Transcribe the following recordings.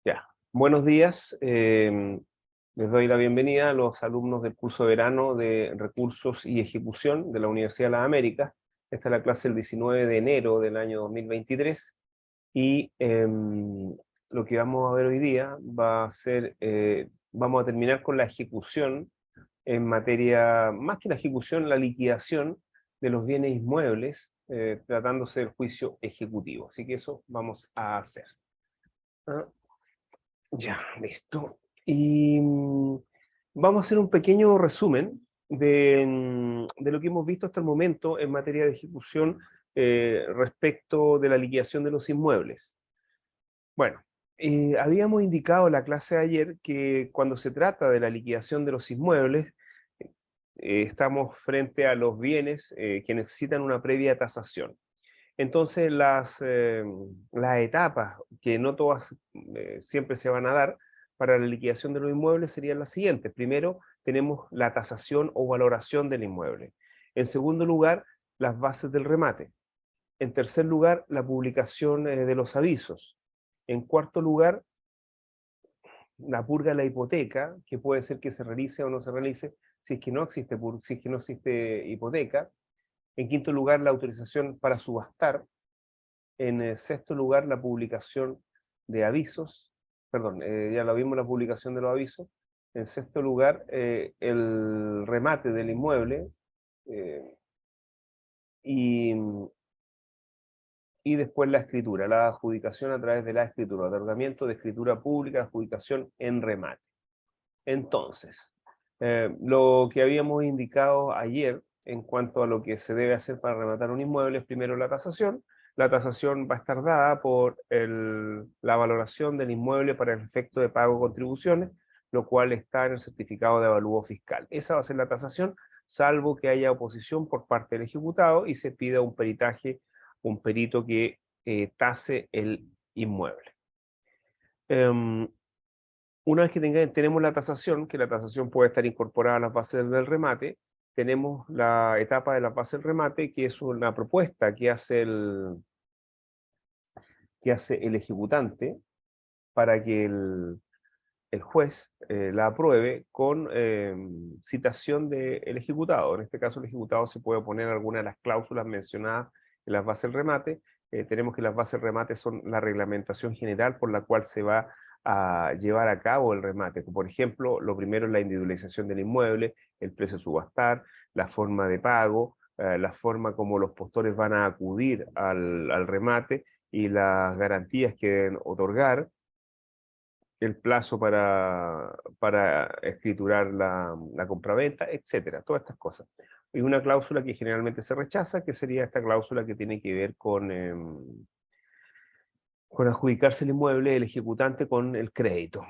Ya, buenos días. Les doy la bienvenida a los alumnos del curso de verano de Recursos y Ejecución de la Universidad de las Américas. Esta es la clase del 19 de enero del año 2023 y lo que vamos a ver hoy día va a ser, vamos a terminar con la ejecución en materia, más que la ejecución, la liquidación de los bienes inmuebles, tratándose del juicio ejecutivo. Así que eso vamos a hacer. ¿Ah? Ya, listo. Y vamos a hacer un pequeño resumen de lo que hemos visto hasta el momento en materia de ejecución respecto de la liquidación de los inmuebles. Bueno, habíamos indicado en la clase de ayer que cuando se trata de la liquidación de los inmuebles, estamos frente a los bienes que necesitan una previa tasación. Entonces las etapas, que no todas siempre se van a dar para la liquidación de los inmuebles, serían las siguientes. Primero, tenemos la tasación o valoración del inmueble. En segundo lugar, las bases del remate. En tercer lugar, la publicación de los avisos. En cuarto lugar, la purga de la hipoteca, que puede ser que se realice o no se realice si es que no existe, si es que no existe hipoteca. En quinto lugar, la autorización para subastar. En sexto lugar, la publicación de avisos, perdón, ya lo vimos, la publicación de los avisos. En sexto lugar, el remate del inmueble eh, y, y después la escritura, la adjudicación a través de la escritura, otorgamiento de escritura pública, adjudicación en remate. Entonces, lo que habíamos indicado ayer en cuanto a lo que se debe hacer para rematar un inmueble es primero la tasación. La tasación va a estar dada por la valoración del inmueble para el efecto de pago de contribuciones, lo cual está en el certificado de avalúo fiscal. Esa va a ser la tasación, salvo que haya oposición por parte del ejecutado y se pida un peritaje, un perito que tase el inmueble. Una vez que tenemos la tasación, que la tasación puede estar incorporada a las bases del remate, tenemos la etapa de la base del remate, que es una propuesta que hace el ejecutante para que el juez la apruebe con citación del ejecutado. En este caso, el ejecutado se puede oponer a alguna de las cláusulas mencionadas en las bases del remate. Tenemos que las bases del remate son la reglamentación general por la cual se va a llevar a cabo el remate. Por ejemplo, lo primero es la individualización del inmueble, el precio a subastar, la forma de pago, la forma como los postores van a acudir al remate y las garantías que deben otorgar, el plazo para escriturar la compraventa, etcétera, todas estas cosas. Y una cláusula que generalmente se rechaza, que sería esta cláusula que tiene que ver con adjudicarse el inmueble, el ejecutante con el crédito.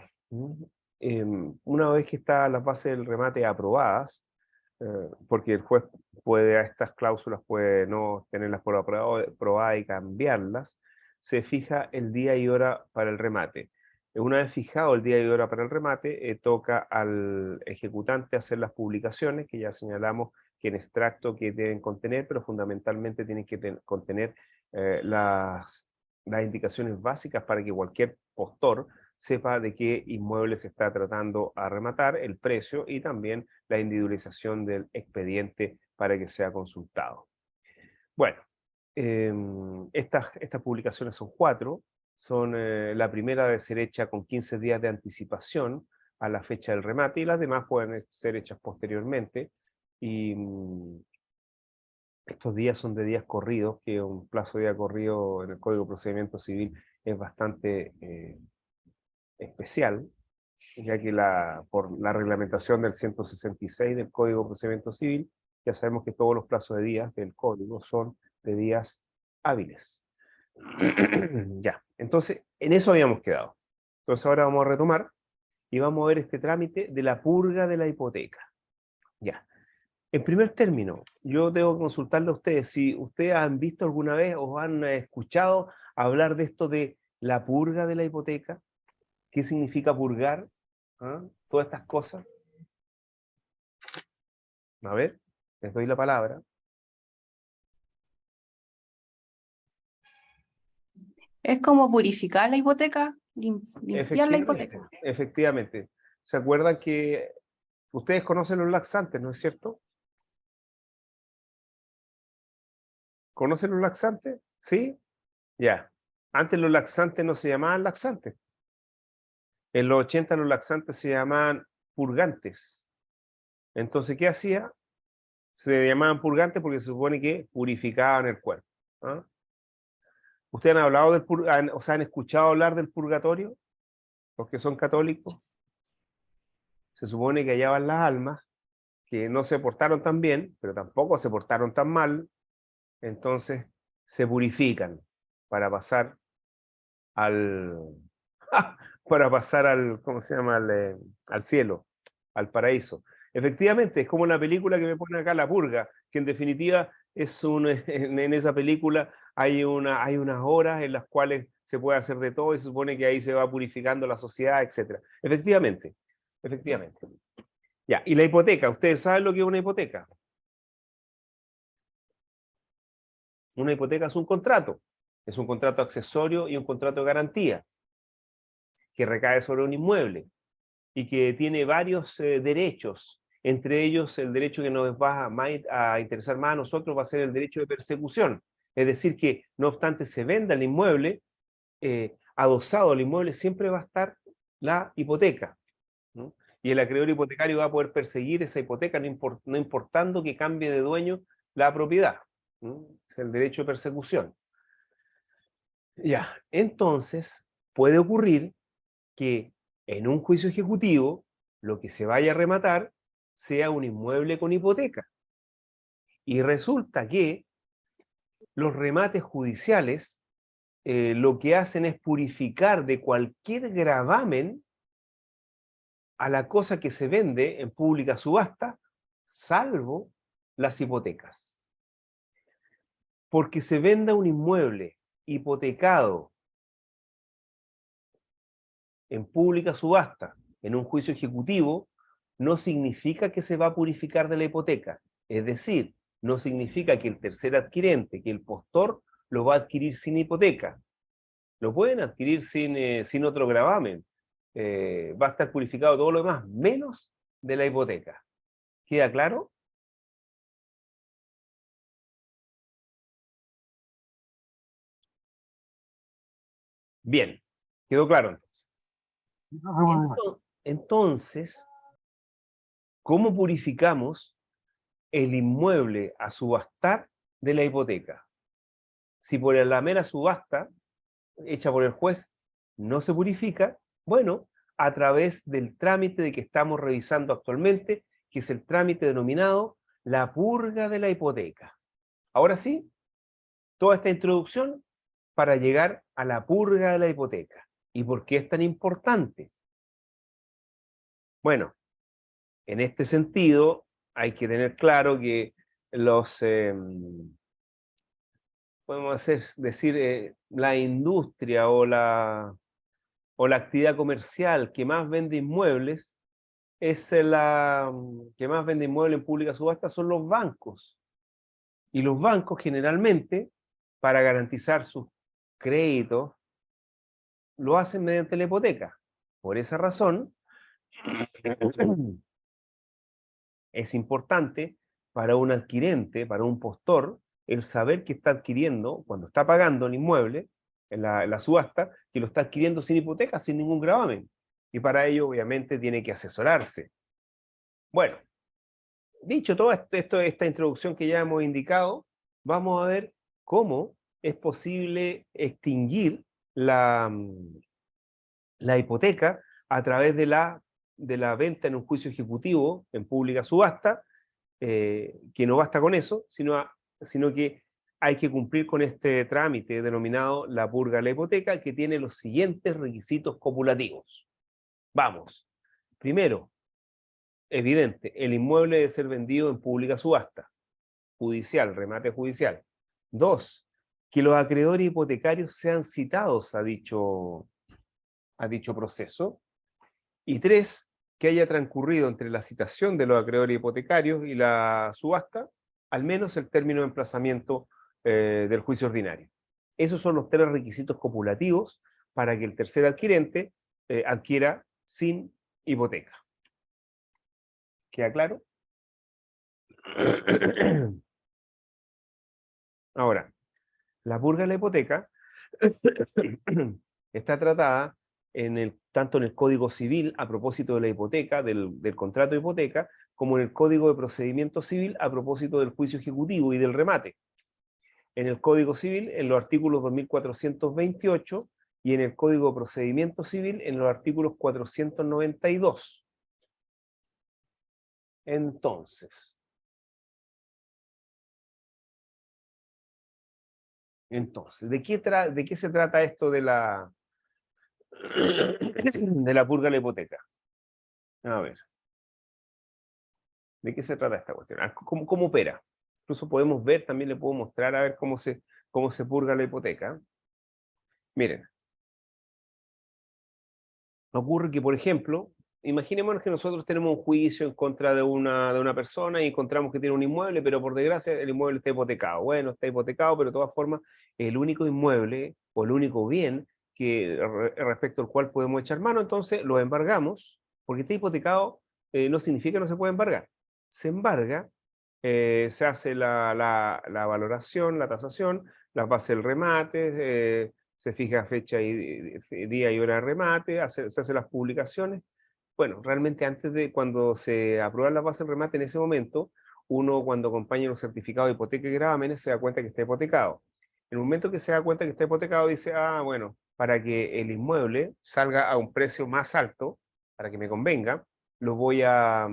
Una vez que están las bases del remate aprobadas, porque el juez puede a estas cláusulas puede no tenerlas por aprobadas y cambiarlas, se fija el día y hora para el remate. Una vez fijado el día y hora para el remate, toca al ejecutante hacer las publicaciones, que ya señalamos que en extracto que deben contener, pero fundamentalmente tienen que contener las indicaciones básicas para que cualquier postor sepa de qué inmueble se está tratando a rematar, el precio y también la individualización del expediente para que sea consultado. Bueno, estas publicaciones son 4. La primera debe ser hecha con 15 días de anticipación a la fecha del remate y las demás pueden ser hechas posteriormente. Y estos días son de días corridos, que un plazo de día corrido en el Código de Procedimiento Civil es bastante especial, ya que por la reglamentación del 166 del Código de Procedimiento Civil, ya sabemos que todos los plazos de días del Código son de días hábiles. Ya, entonces, en eso habíamos quedado. Entonces ahora vamos a retomar y vamos a ver este trámite de la purga de la hipoteca. Ya. En primer término, yo tengo que consultarle a ustedes si ustedes han visto alguna vez o han escuchado hablar de esto de la purga de la hipoteca. ¿Qué significa purgar? ¿Ah? Todas estas cosas. A ver, les doy la palabra. Es como purificar la hipoteca, limpiar la hipoteca. Efectivamente. ¿Se acuerdan que ustedes conocen los laxantes, no es cierto? ¿Conocen los laxantes? ¿Sí? Ya. Antes los laxantes no se llamaban laxantes. En los 80 los laxantes se llamaban purgantes. Entonces, ¿qué hacía? Se llamaban purgantes porque se supone que purificaban el cuerpo. ¿Ah? ¿Ustedes han hablado o sea, han escuchado hablar del purgatorio? Los que son católicos. Se supone que allá van las almas que no se portaron tan bien, pero tampoco se portaron tan mal, entonces se purifican para pasar al, para pasar al, ¿cómo se llama? Al cielo, al paraíso. Efectivamente, es como la película que me pone acá, La Purga, que en definitiva es en esa película hay unas horas en las cuales se puede hacer de todo y se supone que ahí se va purificando la sociedad, etc. Efectivamente, efectivamente. Ya, y la hipoteca, ¿ustedes saben lo que es una hipoteca? Una hipoteca es un contrato accesorio y un contrato de garantía que recae sobre un inmueble y que tiene varios derechos. Entre ellos, el derecho que nos va a interesar más a nosotros va a ser el derecho de persecución. Es decir, que no obstante se venda el inmueble, adosado al inmueble siempre va a estar la hipoteca, ¿no? Y el acreedor hipotecario va a poder perseguir esa hipoteca no importando que cambie de dueño la propiedad, ¿no? Es el derecho de persecución. Ya, entonces puede ocurrir que en un juicio ejecutivo lo que se vaya a rematar sea un inmueble con hipoteca. Y resulta que los remates judiciales lo que hacen es purificar de cualquier gravamen a la cosa que se vende en pública subasta, salvo las hipotecas. Porque se venda un inmueble hipotecado en pública subasta, en un juicio ejecutivo, no significa que se va a purificar de la hipoteca. Es decir, no significa que el tercer adquirente, que el postor, lo va a adquirir sin hipoteca. Lo pueden adquirir sin otro gravamen. Va a estar purificado todo lo demás, menos de la hipoteca. ¿Queda claro? Bien, quedó claro entonces. Entonces, ¿cómo purificamos el inmueble a subastar de la hipoteca? Si por la mera subasta hecha por el juez no se purifica, bueno, a través del trámite de que estamos revisando actualmente, que es el trámite denominado la purga de la hipoteca. Ahora sí, toda esta introducción para llegar a la purga de la hipoteca. ¿Y por qué es tan importante? Bueno, en este sentido hay que tener claro que los, podemos decir, la industria o la actividad comercial que más vende inmuebles es que más vende inmuebles en pública subasta son los bancos. Y los bancos generalmente, para garantizar sus créditos, lo hacen mediante la hipoteca. Por esa razón, es importante para un adquirente, para un postor, el saber que está adquiriendo, cuando está pagando el inmueble, en la subasta, que lo está adquiriendo sin hipoteca, sin ningún gravamen. Y para ello, obviamente, tiene que asesorarse. Bueno, dicho todo esta introducción que ya hemos indicado, vamos a ver cómo es posible extinguir la hipoteca a través de la venta en un juicio ejecutivo, en pública subasta, que no basta con eso, sino que hay que cumplir con este trámite denominado la purga de la hipoteca, que tiene los siguientes requisitos copulativos. Vamos. Primero, evidente, el inmueble debe ser vendido en pública subasta, judicial, remate judicial. Dos, que los acreedores hipotecarios sean citados a dicho proceso. Y tres, que haya transcurrido entre la citación de los acreedores hipotecarios y la subasta, al menos el término de emplazamiento del juicio ordinario. Esos son los tres requisitos copulativos para que el tercer adquirente adquiera sin hipoteca. ¿Queda claro? Ahora, la purga de la hipoteca está tratada tanto en el Código Civil a propósito de la hipoteca, del contrato de hipoteca, como en el Código de Procedimiento Civil a propósito del juicio ejecutivo y del remate. En el Código Civil, en los artículos 2428, y en el Código de Procedimiento Civil, en los artículos 492. Entonces, ¿de qué se trata esto de la purga de la hipoteca? A ver, ¿de qué se trata esta cuestión? ¿Cómo opera? Incluso podemos ver, también le puedo mostrar a ver cómo se purga la hipoteca. Miren, ocurre que, por ejemplo, imaginémonos que nosotros tenemos un juicio en contra de una persona y encontramos que tiene un inmueble, pero por desgracia el inmueble está hipotecado. Bueno, está hipotecado, pero de todas formas, el único inmueble o el único bien respecto al cual podemos echar mano, entonces lo embargamos, porque está hipotecado no significa que no se pueda embargar. Se embarga, se hace la valoración, la tasación, la base del remate, se fija fecha y día y hora de remate, se hacen las publicaciones. Bueno, realmente antes de cuando se aprueba la base del remate, en ese momento, uno cuando acompaña los certificados de hipoteca y gravámenes se da cuenta que está hipotecado. En el momento que se da cuenta que está hipotecado, dice, bueno, para que el inmueble salga a un precio más alto, para que me convenga, lo voy a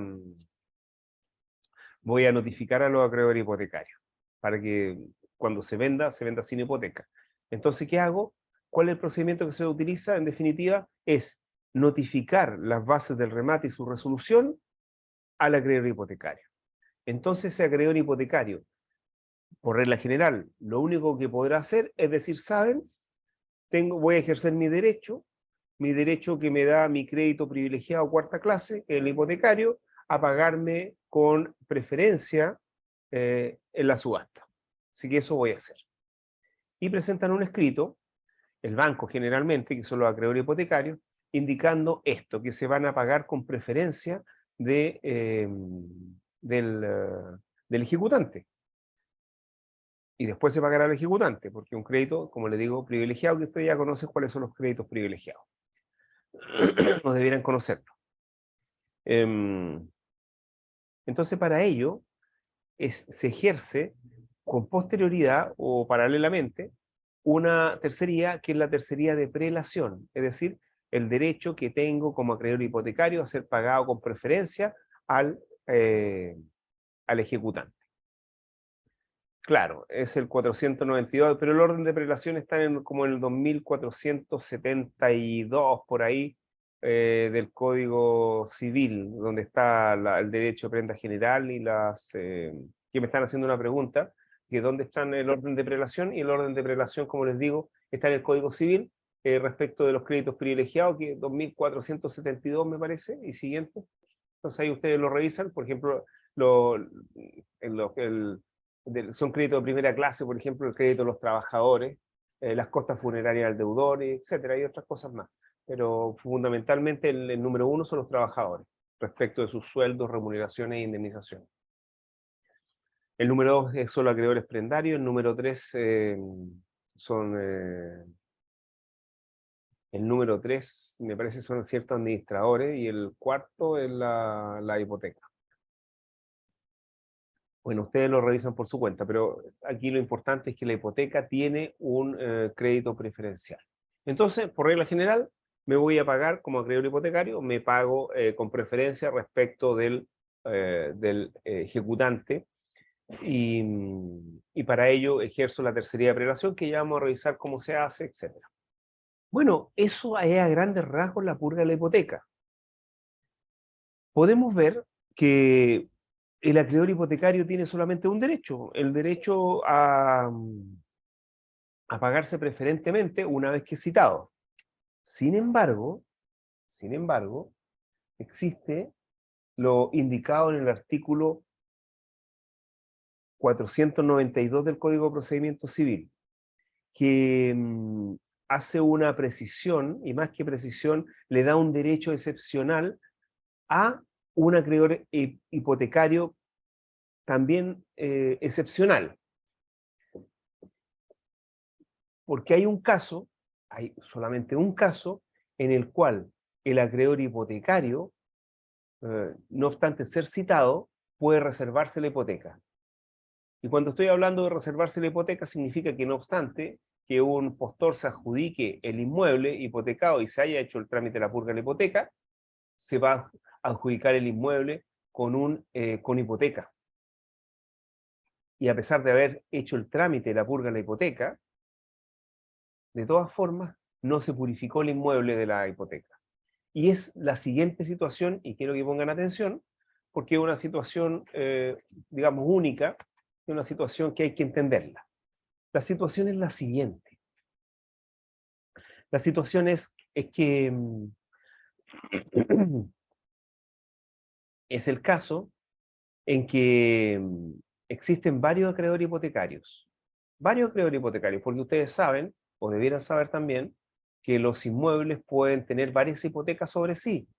notificar a los acreedores hipotecarios, para que cuando se venda sin hipoteca. Entonces, ¿qué hago? ¿Cuál es el procedimiento que se utiliza? En definitiva, es notificar las bases del remate y su resolución al acreedor hipotecario. Entonces, ese acreedor hipotecario, por regla general, lo único que podrá hacer es decir, ¿saben? Voy a ejercer mi derecho que me da mi crédito privilegiado cuarta clase, el hipotecario, a pagarme con preferencia en la subasta. Así que eso voy a hacer. Y presentan un escrito, el banco generalmente, que son los acreedores hipotecarios, indicando esto, que se van a pagar con preferencia del ejecutante. Y después se pagará al ejecutante, porque un crédito, como le digo, privilegiado, que usted ya conoce cuáles son los créditos privilegiados. No debieran conocerlo. Entonces, para ello, se ejerce con posterioridad o paralelamente una tercería que es la tercería de prelación, es decir, el derecho que tengo como acreedor hipotecario a ser pagado con preferencia al ejecutante. Claro, es el 492, pero el orden de prelación está como en el 2472, por ahí, del Código Civil, donde está el derecho de prenda general y que me están haciendo una pregunta, que dónde están el orden de prelación, y el orden de prelación, como les digo, está en el Código Civil, respecto de los créditos privilegiados, que 2472 me parece, y siguiente. Entonces ahí ustedes lo revisan, por ejemplo, son créditos de primera clase, por ejemplo, el crédito de los trabajadores, las costas funerarias del deudor, etcétera, y otras cosas más. Pero fundamentalmente el número uno son los trabajadores, respecto de sus sueldos, remuneraciones e indemnizaciones. El número dos son los acreedores prendarios, el número tres el número 3 me parece son ciertos administradores, y el cuarto es la hipoteca. Bueno, ustedes lo revisan por su cuenta, pero aquí lo importante es que la hipoteca tiene un crédito preferencial. Entonces, por regla general, me voy a pagar como acreedor hipotecario, me pago con preferencia respecto del ejecutante, y para ello ejerzo la tercería de prelación, que ya vamos a revisar cómo se hace, etc. Bueno, eso es a grandes rasgos la purga de la hipoteca. Podemos ver que el acreedor hipotecario tiene solamente un derecho, el derecho a pagarse preferentemente una vez que es citado. Sin embargo, existe lo indicado en el artículo 492 del Código de Procedimiento Civil, que hace una precisión, y más que precisión, le da un derecho excepcional a un acreedor hipotecario también excepcional. Porque hay un caso, hay solamente un caso, en el cual el acreedor hipotecario, no obstante ser citado, puede reservarse la hipoteca. Y cuando estoy hablando de reservarse la hipoteca, significa que no obstante que un postor se adjudique el inmueble hipotecado y se haya hecho el trámite de la purga de la hipoteca, se va a adjudicar el inmueble con hipoteca. Y a pesar de haber hecho el trámite de la purga de la hipoteca, de todas formas, no se purificó el inmueble de la hipoteca. Y es la siguiente situación, y quiero que pongan atención, porque es una situación, digamos, única, es una situación que hay que entenderla. La situación es la siguiente. La situación es que es el caso en que existen varios acreedores hipotecarios. Varios acreedores hipotecarios, porque ustedes saben, o debieran saber también, que los inmuebles pueden tener varias hipotecas sobre sí.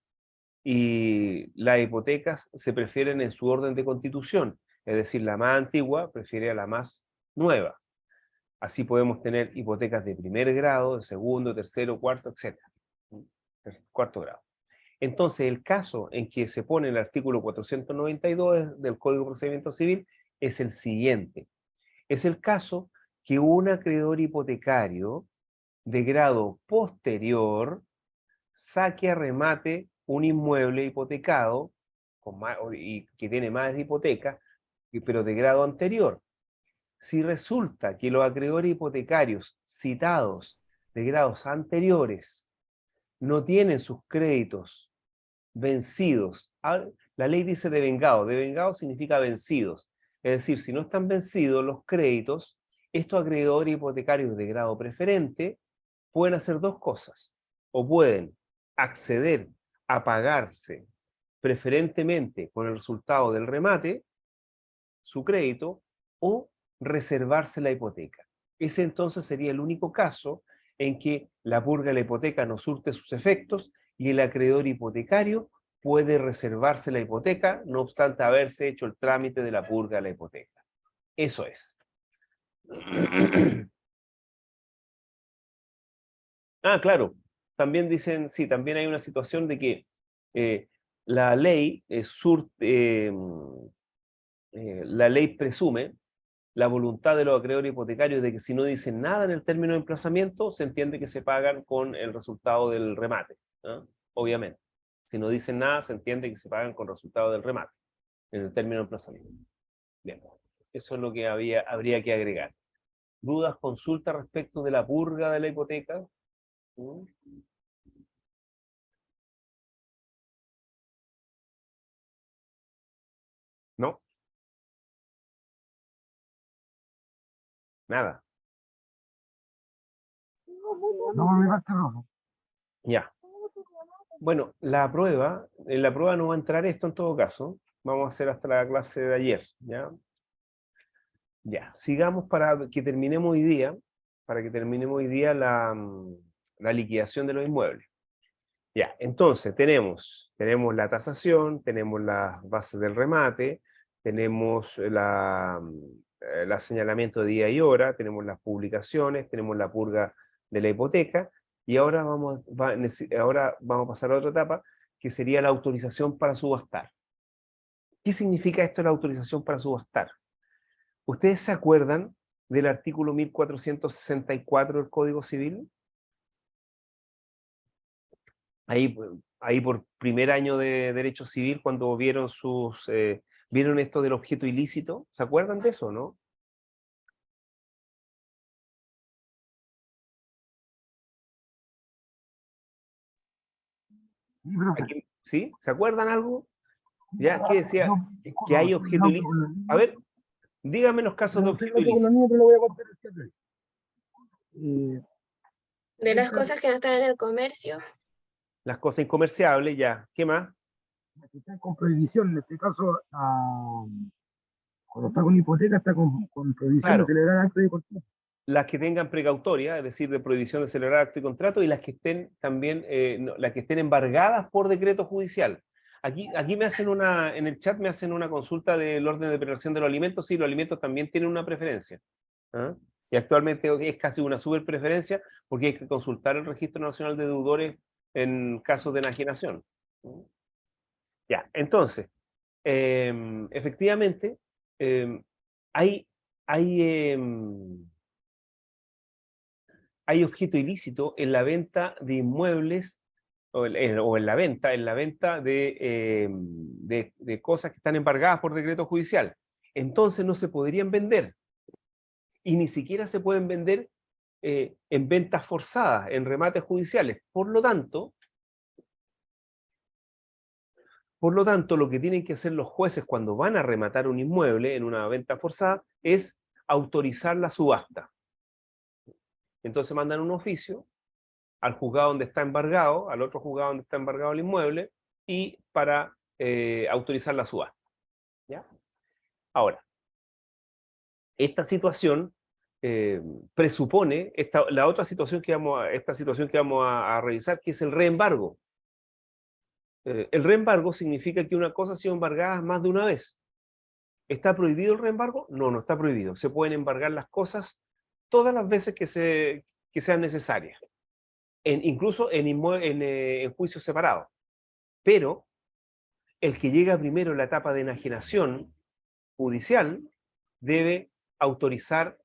Y las hipotecas se prefieren en su orden de constitución, es decir, la más antigua prefiere a la más nueva. Así podemos tener hipotecas de primer grado, de segundo, tercero, cuarto, etc. Cuarto grado. Entonces, el caso en que se pone el artículo 492 del Código de Procedimiento Civil es el siguiente. Es el caso que un acreedor hipotecario de grado posterior saque a remate un inmueble hipotecado y que tiene más de hipoteca, pero de grado anterior. Si resulta que los acreedores hipotecarios citados de grados anteriores no tienen sus créditos vencidos, la ley dice devengado significa vencidos, es decir, si no están vencidos los créditos, estos acreedores hipotecarios de grado preferente pueden hacer dos cosas, o pueden acceder a pagarse preferentemente con el resultado del remate, su crédito, o reservarse la hipoteca. Ese entonces sería el único caso en que la purga de la hipoteca no surte sus efectos y el acreedor hipotecario puede reservarse la hipoteca, no obstante haberse hecho el trámite de la purga de la hipoteca. Eso es. Ah, claro. También dicen, sí, también hay una situación de que la ley la ley presume la voluntad de los acreedores hipotecarios de que si no dicen nada en el término de emplazamiento, se entiende que se pagan con el resultado del remate, ¿no? Obviamente. Si no dicen nada, se entiende que se pagan con el resultado del remate, en el término de emplazamiento. Bien, eso es lo que habría que agregar. ¿Dudas, consultas respecto de la purga de la hipoteca? ¿Mm? ¿No? Nada. No, me falta rojo. Ya. Bueno, en la prueba no va a entrar esto en todo caso. Vamos a hacer hasta la clase de ayer, ¿ya? Ya, sigamos para que terminemos hoy día, la liquidación de los inmuebles. Ya, entonces tenemos la tasación, tenemos las bases del remate, tenemos el señalamiento de día y hora, tenemos las publicaciones, tenemos la purga de la hipoteca, y ahora ahora vamos a pasar a otra etapa, que sería la autorización para subastar. ¿Qué significa esto, la autorización para subastar? ¿Ustedes se acuerdan del artículo 1464 del Código Civil? Ahí por primer año de Derecho Civil, cuando vieron esto del objeto ilícito, ¿se acuerdan de eso, no? Sí, profe. ¿Sí? ¿Se acuerdan algo? ¿Ya? ¿Qué decía? No, Que disculpa, hay estoy en objeto auto con ilícito. los A niños. ver, dígame los casos de Estoy en objeto auto con los ilícito. niños, pero lo voy a contar este vez. Eh, De las cosas que no están en el comercio, Las cosas incomerciables, ya. ¿Qué más? que están con prohibición, en este caso, cuando está con hipoteca, está con prohibición de Claro. celebrar actos deportivos. las que tengan precautoria, es decir, de prohibición de celebrar acto y contrato, y las que estén también, las que estén embargadas por decreto judicial. Aquí me hacen en el chat me hacen una consulta del orden de preparación de los alimentos. Sí, los alimentos también tienen una preferencia. ¿Ah? Y actualmente es casi una super preferencia porque hay que consultar el Registro Nacional de Deudores en casos de enajenación. Ya, entonces, efectivamente, em, hay, hay, hay objeto ilícito en la venta de inmuebles o en la venta de cosas que están embargadas por decreto judicial. Entonces no se podrían vender y ni siquiera se pueden vender en ventas forzadas, en remates judiciales. Por lo tanto, lo que tienen que hacer los jueces cuando van a rematar un inmueble en una venta forzada es autorizar la subasta. Entonces mandan un oficio al juzgado donde está embargado, al otro juzgado donde está embargado el inmueble, y para autorizar la subasta. ¿Ya? Ahora, esta situación presupone la otra situación esta situación que vamos a revisar, que es el reembargo. El reembargo significa que una cosa ha sido embargada más de una vez. ¿Está prohibido el reembargo? No, no está prohibido. Se pueden embargar las cosas todas las veces que sean necesarias, incluso en juicios separados. Pero el que llega primero en la etapa de enajenación judicial debe autorizar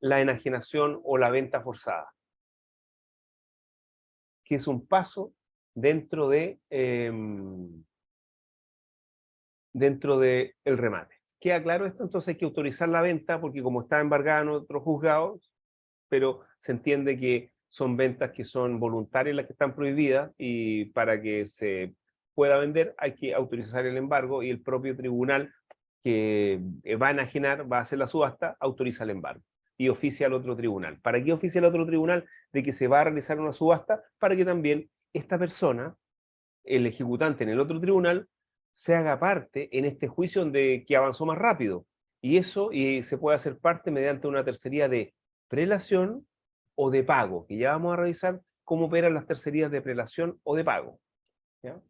la enajenación o la venta forzada, que es un paso dentro de el remate. ¿Queda claro esto? Entonces hay que autorizar la venta porque como está embargada en otros juzgados, pero se entiende que son ventas que son voluntarias las que están prohibidas, y para que se pueda vender hay que autorizar el embargo, y el propio tribunal que va a enajenar, va a hacer la subasta, autoriza el embargo y oficia al otro tribunal. ¿Para qué oficia al otro tribunal de que se va a realizar una subasta? Para que también esta persona, el ejecutante en el otro tribunal, se haga parte en este juicio que avanzó más rápido. Y eso se puede hacer parte mediante una tercería de prelación o de pago, que ya vamos a revisar cómo operan las tercerías de prelación o de pago. ¿Ya?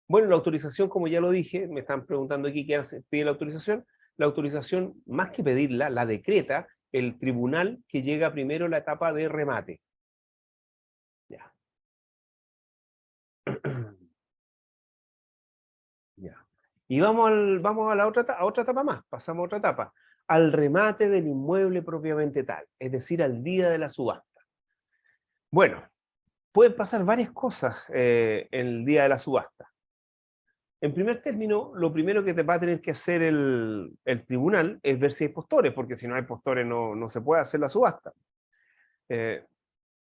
Bueno, la autorización, como ya lo dije, me están preguntando aquí qué pide la autorización. La autorización, más que pedirla, la decreta el tribunal que llega primero a la etapa de remate. Ya. Ya. Y vamos a otra etapa más, pasamos a otra etapa, al remate del inmueble propiamente tal, es decir, al día de la subasta. Bueno, pueden pasar varias cosas el día de la subasta. En primer término, lo primero que te va a tener que hacer el tribunal es ver si hay postores, porque si no hay postores no se puede hacer la subasta.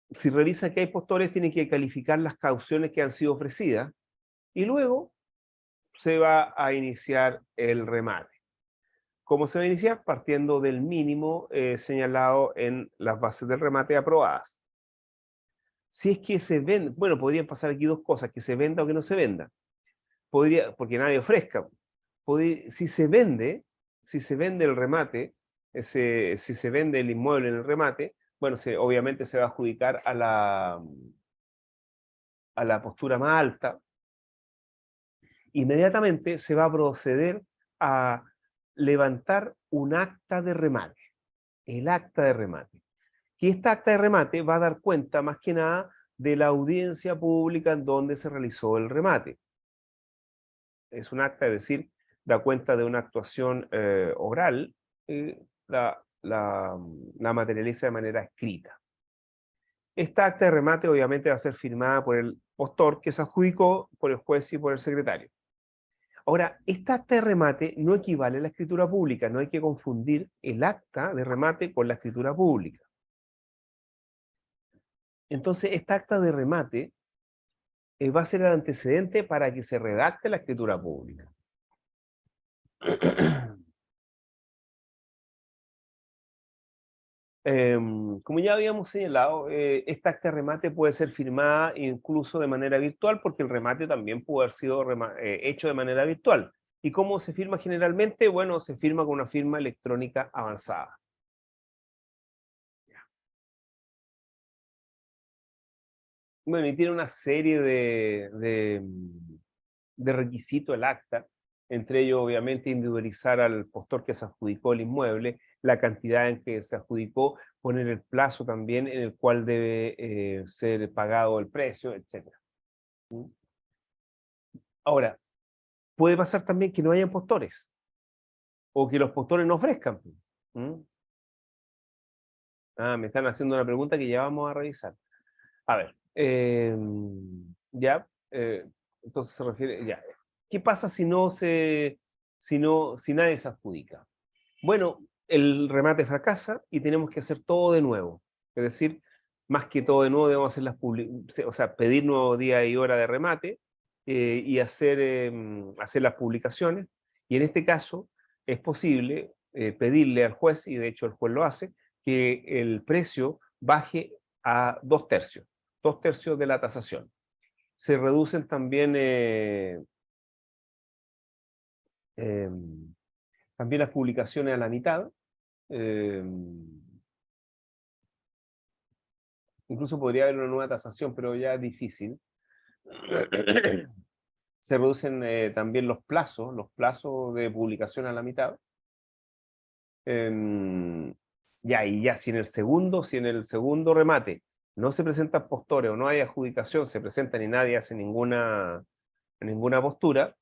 Si revisa que hay postores, tiene que calificar las cauciones que han sido ofrecidas, y luego se va a iniciar el remate. ¿Cómo se va a iniciar? Partiendo del mínimo señalado en las bases del remate aprobadas. Si es que se vende, bueno, podrían pasar aquí dos cosas, que se venda o que no se venda. Porque nadie ofrezca. Si se vende el remate, si se vende el inmueble en el remate, bueno, obviamente se va a adjudicar a la postura más alta. Inmediatamente se va a proceder a levantar un acta de remate, el acta de remate. Que esta acta de remate va a dar cuenta más que nada de la audiencia pública en donde se realizó el remate. Es un acta, es decir, da cuenta de una actuación oral, la materializa de manera escrita. Esta acta de remate obviamente va a ser firmada por el postor, que se adjudicó por el juez y por el secretario. Ahora, esta acta de remate no equivale a la escritura pública, no hay que confundir el acta de remate con la escritura pública. Entonces, esta acta de remate va a ser el antecedente para que se redacte la escritura pública. Como ya habíamos señalado, esta acta de remate puede ser firmada incluso de manera virtual, porque el remate también puede haber sido hecho de manera virtual. ¿Y cómo se firma generalmente? Bueno, se firma con una firma electrónica avanzada. Bueno, y tiene una serie de requisitos el acta, entre ellos obviamente individualizar al postor que se adjudicó el inmueble, la cantidad en que se adjudicó, poner el plazo también en el cual debe ser pagado el precio, etc. Ahora, puede pasar también que no hayan postores, o que los postores no ofrezcan. ¿Mm? Me están haciendo una pregunta que ya vamos a revisar. A ver, ya, entonces se refiere, ya. ¿Qué pasa si si nadie se adjudica? Bueno, el remate fracasa y tenemos que hacer todo de nuevo. Es decir, más que todo de nuevo debemos hacer o sea, pedir nuevo día y hora de remate y hacer las publicaciones. Y en este caso es posible pedirle al juez, y de hecho el juez lo hace, que el precio baje a 2/3, 2/3 de la tasación. Se reducen también también las publicaciones a la mitad. eh, Incluso podría haber una nueva tasación, pero ya es difícil. Se reducen también los plazos de publicación a la mitad. Y ya si en el segundo remate no se presentan postores o no hay adjudicación, se presentan y nadie hace ninguna postura,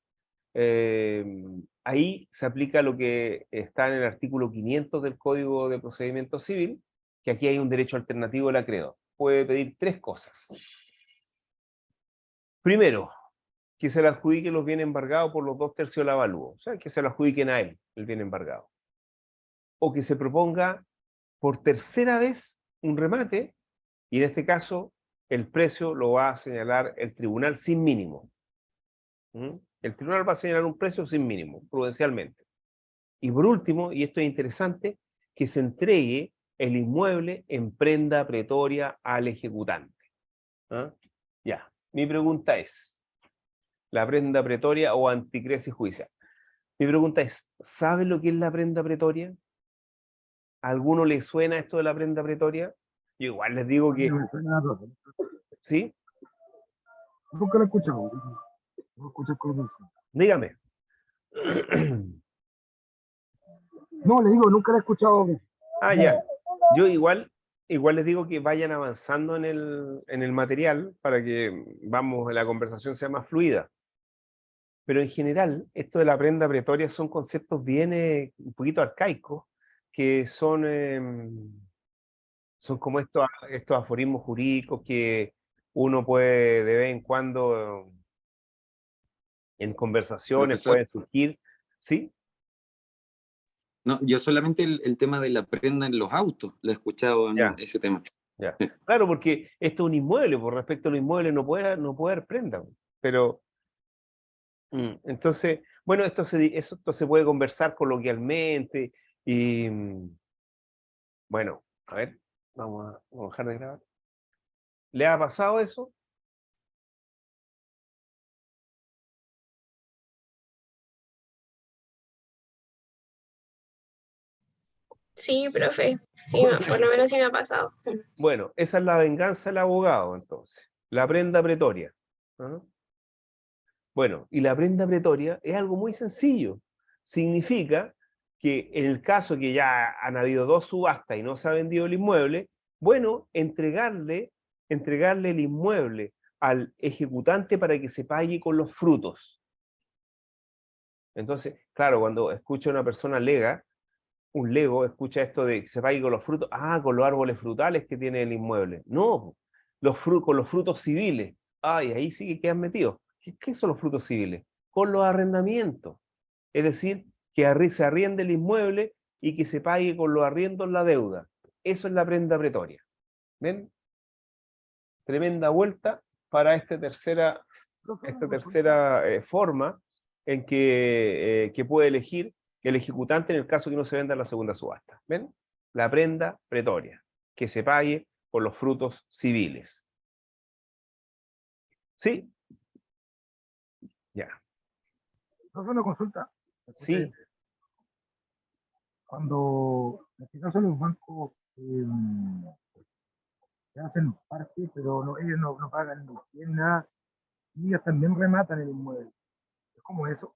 ahí se aplica lo que está en el artículo 500 del Código de Procedimiento Civil, que aquí hay un derecho alternativo del acreedor. Puede pedir tres cosas. Primero, que se le adjudique los bienes embargados por los 2/3 del avalúo, o sea, que se lo adjudiquen a él, el bien embargado. O que se proponga por tercera vez un remate, y en este caso el precio lo va a señalar el tribunal sin mínimo. El tribunal va a señalar un precio sin mínimo, prudencialmente. Y por último, y esto es interesante, que se entregue el inmueble en prenda pretoria al ejecutante. Ya, mi pregunta es, la prenda pretoria o anticresis judicial. Mi pregunta es, ¿sabe lo que es la prenda pretoria? ¿A alguno le suena esto de la prenda pretoria? Yo igual les digo que, Me suena, profe. ¿sí? Nunca lo he escuchado. No escuché cómo dice. Dígame. No, le digo, nunca lo he escuchado. Ya. Yo igual les digo que vayan avanzando en el material para que la conversación sea más fluida. Pero en general, esto de la prenda pretoria son conceptos bien un poquito arcaicos, que son como estos aforismos jurídicos que uno puede de vez en cuando en conversaciones Profesor, puede surgir, ¿sí? no, yo solamente el tema de la prenda en los autos, lo he escuchado en Ya, ese tema. ya. Sí. Claro, porque esto es un inmueble, por respecto a los inmuebles no puede haber prenda, pero entonces, bueno, esto se puede conversar coloquialmente y bueno, a ver, vamos a dejar de grabar. ¿Le ha pasado eso? Sí, profe. Sí, por lo menos sí me ha pasado. Bueno, esa es la venganza del abogado, entonces. La prenda pretoria. ¿Ah? Bueno, y la prenda pretoria es algo muy sencillo. Significa que en el caso que ya han habido 2 subastas y no se ha vendido el inmueble, bueno, entregarle el inmueble al ejecutante para que se pague con los frutos. Entonces, claro, cuando escucha una persona un lego, escucha esto de que se pague con los frutos, con los árboles frutales que tiene el inmueble. No, con los frutos civiles. Ahí sí que quedan metidos. ¿Qué son los frutos civiles? Con los arrendamientos. Es decir, que se arriende el inmueble y que se pague con los arriendos la deuda. Eso es la prenda pretoria. ¿Ven? Tremenda vuelta para esta tercera Profe, una esta consulta. tercera forma en que puede elegir el ejecutante en el caso que no se venda en la segunda subasta. ¿Ven? La prenda pretoria, que se pague por los frutos civiles. ¿Sí? Ya. Profe, una consulta. Sí. Cuando, en este caso, los bancos se hacen parte, pero no, ellos no pagan ni nada, y ellos también rematan el inmueble. Es como eso.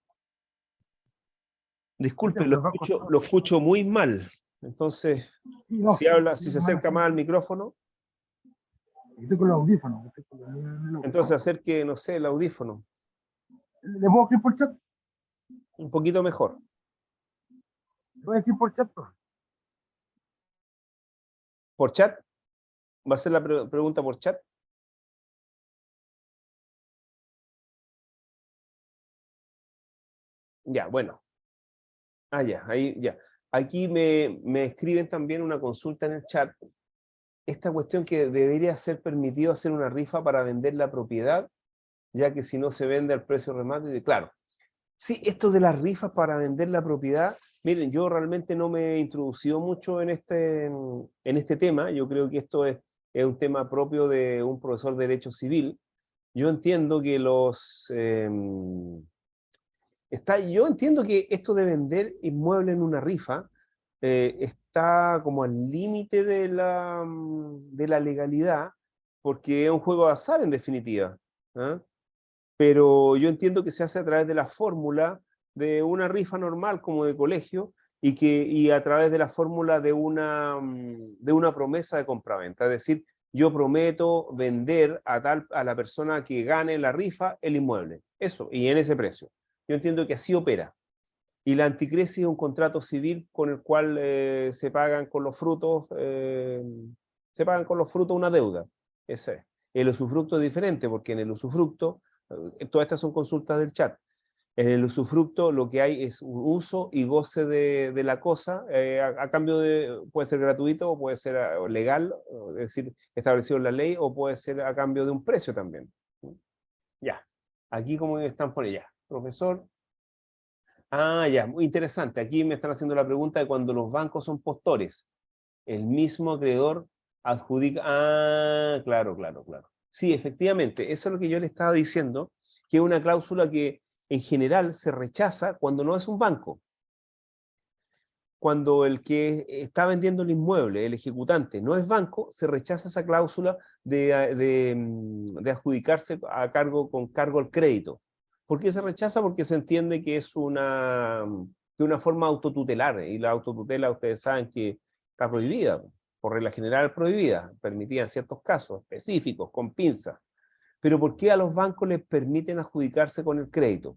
Disculpe, Los bancos lo escucho muy mal. Entonces, sí, no, si habla, si sí, se hermano, acerca sí. más al micrófono, Estoy con los audífonos. Estoy con el entonces acerque, no sé, el audífono. ¿Le puedo escribir por chat? Un poquito mejor. ¿Le puedo escribir por chat? ¿Por chat? ¿Va a ser la pregunta por chat? Ya, bueno. Ah, ya, ahí, ya. Aquí me escriben también una consulta en el chat. Esta cuestión que debería ser permitido hacer una rifa para vender la propiedad, ya que si no se vende al precio remate, claro. Sí, esto de las rifas para vender la propiedad, miren, yo realmente no me he introducido mucho en este tema. Yo creo que esto es un tema propio de un profesor de Derecho Civil. Yo entiendo que yo entiendo que esto de vender inmueble en una rifa está como al límite de la legalidad, porque es un juego de azar en definitiva. ¿Ah? Pero yo entiendo que se hace a través de la fórmula de una rifa normal como de colegio y a través de la fórmula de una promesa de compraventa. Es decir, yo prometo vender a la persona que gane la rifa el inmueble. Eso, y en ese precio. Yo entiendo que así opera. Y la anticresis es un contrato civil con el cual se pagan con los frutos, una deuda. Ese es. El usufructo es diferente, porque en el usufructo, todas estas son consultas del chat, en el usufructo lo que hay es un uso y goce de la cosa, a cambio de, puede ser gratuito o puede ser legal, es decir, establecido en la ley, o puede ser a cambio de un precio también. Ya, aquí como están por allá. Profesor. Ah, ya, muy interesante. Aquí me están haciendo la pregunta de cuando los bancos son postores. El mismo acreedor adjudica... Ah, claro, claro, claro. Sí, efectivamente, eso es lo que yo le estaba diciendo, que es una cláusula que en general se rechaza cuando no es un banco. Cuando el que está vendiendo el inmueble, el ejecutante, no es banco, se rechaza esa cláusula de adjudicarse con cargo al crédito. ¿Por qué se rechaza? Porque se entiende que es una forma autotutelar, y la autotutela ustedes saben que está prohibida, por regla general prohibida, permitida en ciertos casos específicos, con pinzas. Pero ¿por qué a los bancos les permiten adjudicarse con el crédito?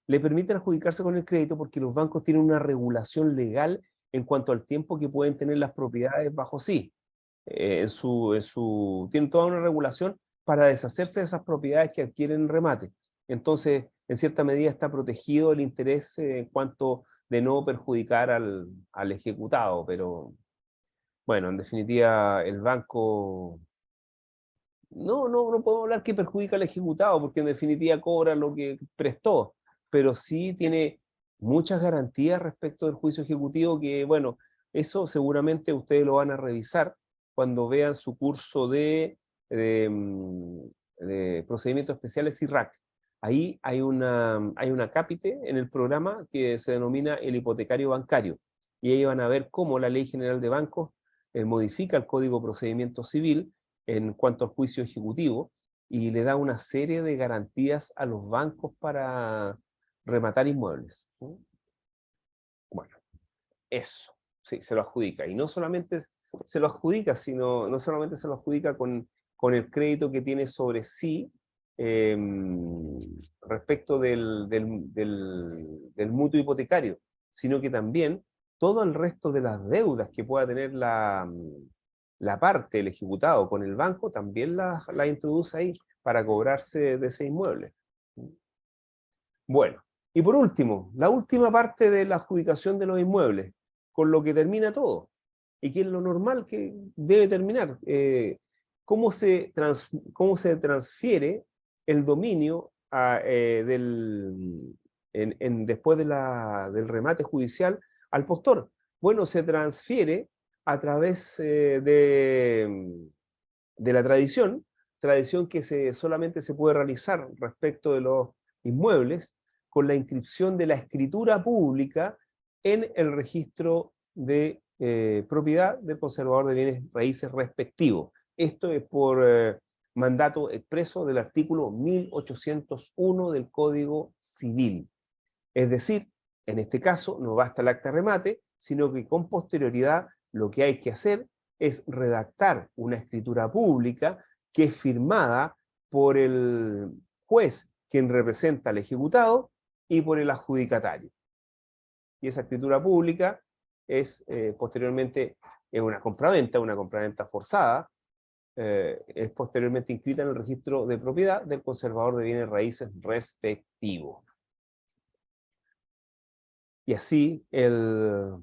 Le permiten adjudicarse con el crédito porque los bancos tienen una regulación legal en cuanto al tiempo que pueden tener las propiedades bajo sí. Tienen toda una regulación para deshacerse de esas propiedades que adquieren en remate. Entonces, en cierta medida está protegido el interés en cuanto de no perjudicar al ejecutado, pero bueno, en definitiva, el banco no puedo hablar que perjudica al ejecutado, porque en definitiva cobra lo que prestó, pero sí tiene muchas garantías respecto del juicio ejecutivo que, bueno, eso seguramente ustedes lo van a revisar cuando vean su curso de, mm, de procedimientos especiales IRAC. Ahí hay una cápite en el programa que se denomina el hipotecario bancario, y ahí van a ver cómo la Ley General de Bancos modifica el Código de Procedimiento Civil en cuanto al juicio ejecutivo, y le da una serie de garantías a los bancos para rematar inmuebles. Bueno, eso, sí, se lo adjudica. Y no solamente se lo adjudica, sino no solamente se lo adjudica con el crédito que tiene sobre sí eh, respecto del mutuo hipotecario, sino que también todo el resto de las deudas que pueda tener la parte, el ejecutado con el banco, también la introduce ahí para cobrarse de ese inmueble. Bueno, y por último, la última parte de la adjudicación de los inmuebles, con lo que termina todo, y que es lo normal que debe terminar. ¿Cómo se transfiere el dominio después del remate judicial al postor? Bueno, se transfiere a través de la tradición que solamente se puede realizar respecto de los inmuebles con la inscripción de la escritura pública en el registro de propiedad del conservador de bienes raíces respectivo. Esto es por mandato expreso del artículo 1801 del Código Civil. Es decir, en este caso no basta el acta de remate, sino que con posterioridad lo que hay que hacer es redactar una escritura pública que es firmada por el juez, quien representa al ejecutado, y por el adjudicatario. Y esa escritura pública es posteriormente una compraventa forzada, es posteriormente inscrita en el registro de propiedad del conservador de bienes raíces respectivo. Y así el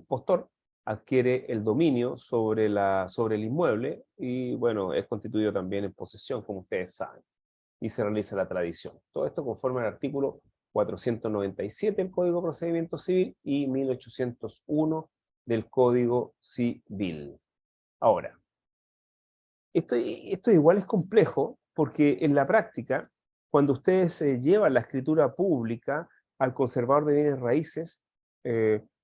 postor adquiere el dominio sobre el inmueble y, bueno, es constituido también en posesión, como ustedes saben, y se realiza la tradición. Todo esto conforme al artículo 497 del Código de Procedimiento Civil y 1801 del Código Civil. Ahora, esto igual es complejo, porque en la práctica, cuando ustedes llevan la escritura pública al conservador de bienes raíces,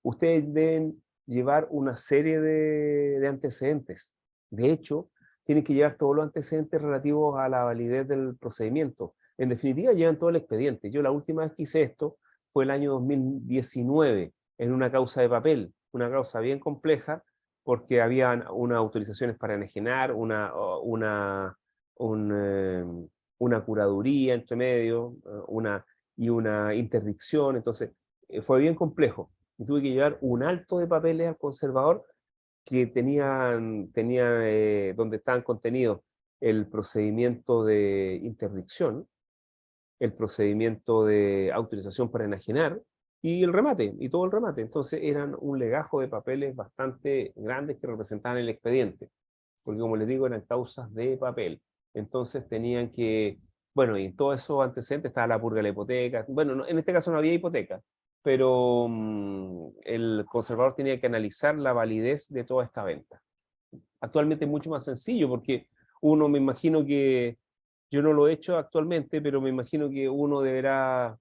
ustedes deben llevar una serie de antecedentes. De hecho, tienen que llevar todos los antecedentes relativos a la validez del procedimiento. En definitiva, llevan todo el expediente. Yo la última vez que hice esto fue el año 2019, en una causa de papel, una causa bien compleja, porque había unas autorizaciones para enajenar, una curaduría entre medio, y una interdicción. Entonces fue bien complejo. Y tuve que llevar un alto de papeles al conservador que tenía donde estaban contenidos el procedimiento de interdicción, el procedimiento de autorización para enajenar, y el remate, y todo el remate. Entonces eran un legajo de papeles bastante grandes que representaban el expediente, porque como les digo, eran causas de papel. Entonces tenían que, bueno, y en todos esos antecedentes estaba la purga de la hipoteca. Bueno, en este caso no había hipoteca, pero el conservador tenía que analizar la validez de toda esta venta. Actualmente es mucho más sencillo, porque uno, me imagino que, yo no lo he hecho actualmente, pero me imagino que uno deberá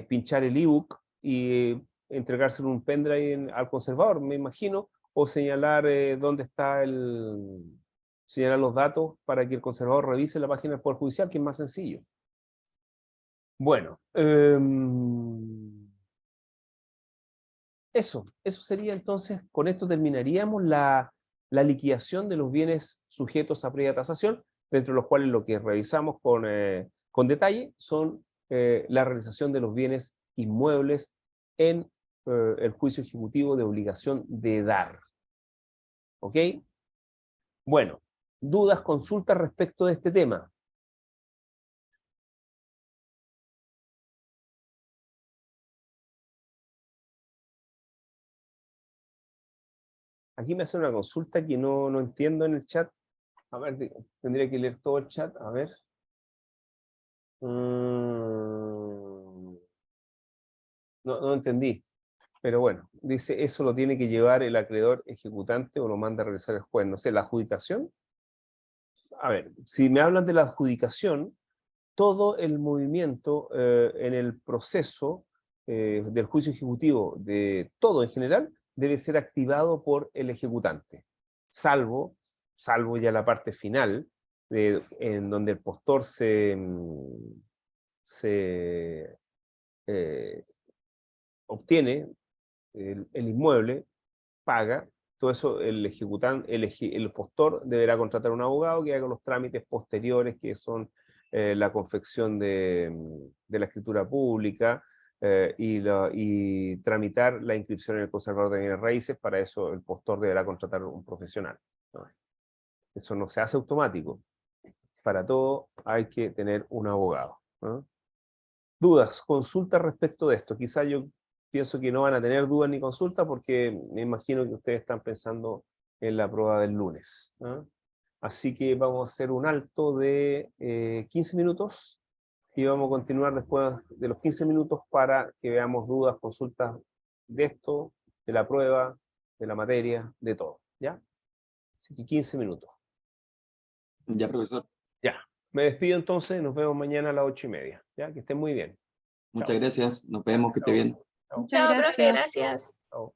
pinchar el ebook y entregárselo en un pendrive al conservador, me imagino, o señalar dónde está señalar los datos para que el conservador revise la página del Poder Judicial, que es más sencillo. Bueno, eso sería entonces, con esto terminaríamos la liquidación de los bienes sujetos a previa tasación, dentro de los cuales lo que revisamos con detalle son la realización de los bienes inmuebles en el juicio ejecutivo de obligación de dar. ¿Ok? Bueno, dudas, consultas respecto de este tema. Aquí me hace una consulta que no entiendo en el chat. A ver, tendría que leer todo el chat. A ver. No entendí. Pero bueno, dice, eso lo tiene que llevar el acreedor ejecutante o lo manda a realizar el juez. No sé, ¿la adjudicación? A ver, si me hablan de la adjudicación, todo el movimiento en el proceso del juicio ejecutivo, de todo en general, debe ser activado por el ejecutante, salvo ya la parte final, en donde el postor obtiene el inmueble, paga, todo eso el postor deberá contratar a un abogado que haga los trámites posteriores, que son la confección de la escritura pública y tramitar la inscripción en el conservador de bienes raíces. Para eso el postor deberá contratar a un profesional, ¿no? Eso no se hace automático. Para todo hay que tener un abogado, ¿no? Dudas, consultas respecto de esto. Quizá yo pienso que no van a tener dudas ni consultas, porque me imagino que ustedes están pensando en la prueba del lunes, ¿no? Así que vamos a hacer un alto de 15 minutos y vamos a continuar después de los 15 minutos para que veamos dudas, consultas de esto, de la prueba, de la materia, de todo, ¿ya? Así que 15 minutos. Ya, profesor. Ya. Me despido entonces, nos vemos mañana a las 8:30. Ya, que estén muy bien. Muchas Chao. gracias. Nos vemos, que esté bien. Chao, profe, gracias. Chao.